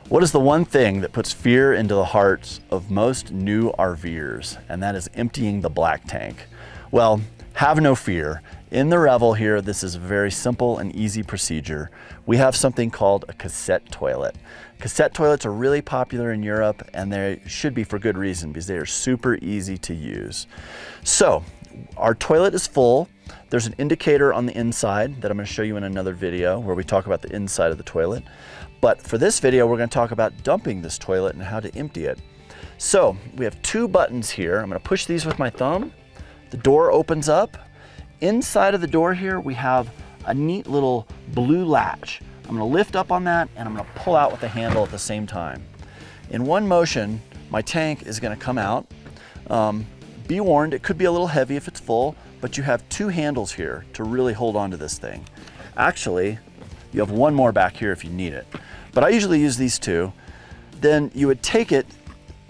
What is the one thing that puts fear into the hearts of most new RVers? And that is emptying the black tank. Well, have no fear. In the Revel here, this is a very simple and easy procedure. We have something called a cassette toilet. Cassette toilets are really popular in Europe, and they should be for good reason because they are super easy to use. So, our toilet is full. There's an indicator on the inside that I'm going to show you in another video where we talk about the inside of the toilet. But for this video, we're going to talk about dumping this toilet and how to empty it. So we have two buttons here. I'm going to push these with my thumb. The door opens up. Inside of the door here, we have a neat little blue latch. I'm going to lift up on that and I'm going to pull out with the handle at the same time. In one motion, my tank is going to come out. Be warned, it could be a little heavy if it's full, but you have two handles here to really hold on to this thing. Actually, you have one more back here if you need it. But I usually use these two. Then you would take it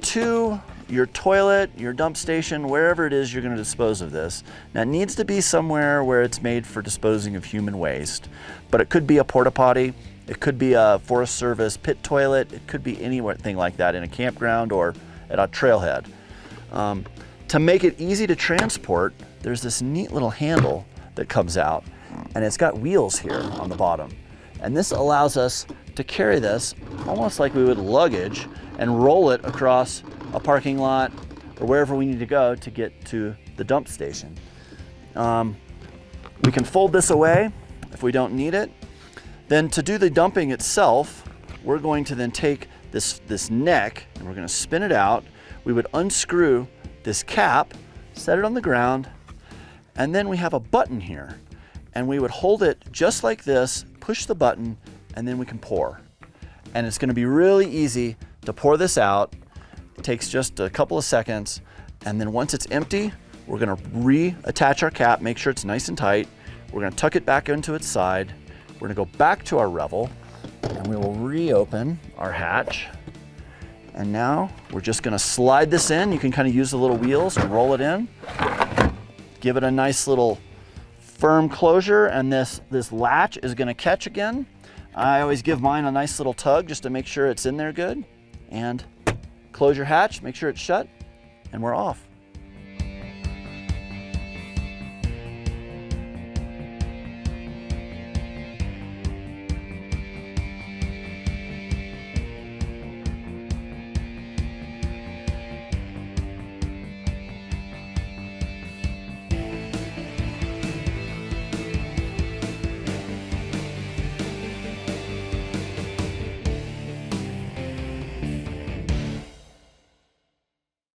to your toilet, your dump station, wherever it is you're going to dispose of this. Now it needs to be somewhere where it's made for disposing of human waste, but it could be a porta potty, it could be a Forest Service pit toilet, it could be anything like that in a campground or at a trailhead. To make it easy to transport, there's this neat little handle that comes out, and it's got wheels here on the bottom. And this allows us to carry this almost like we would luggage and roll it across a parking lot or wherever we need to go to get to the dump station. We can fold this away if we don't need it. Then to do the dumping itself, we're going to then take this neck and we're going to spin it out. We would unscrew this cap, set it on the ground, and then we have a button here. And we would hold it just like this, push the button, and then we can pour. And it's going to be really easy to pour this out. It takes just a couple of seconds, and then once it's empty, we're going to reattach our cap, make sure it's nice and tight. We're going to tuck it back into its side. We're going to go back to our Revel, and we will reopen our hatch. And now we're just going to slide this in. You can kind of use the little wheels and roll it in. Give it a nice little firm closure, and this latch is going to catch again. I always give mine a nice little tug just to make sure it's in there good. And close your hatch, make sure it's shut, and we're off.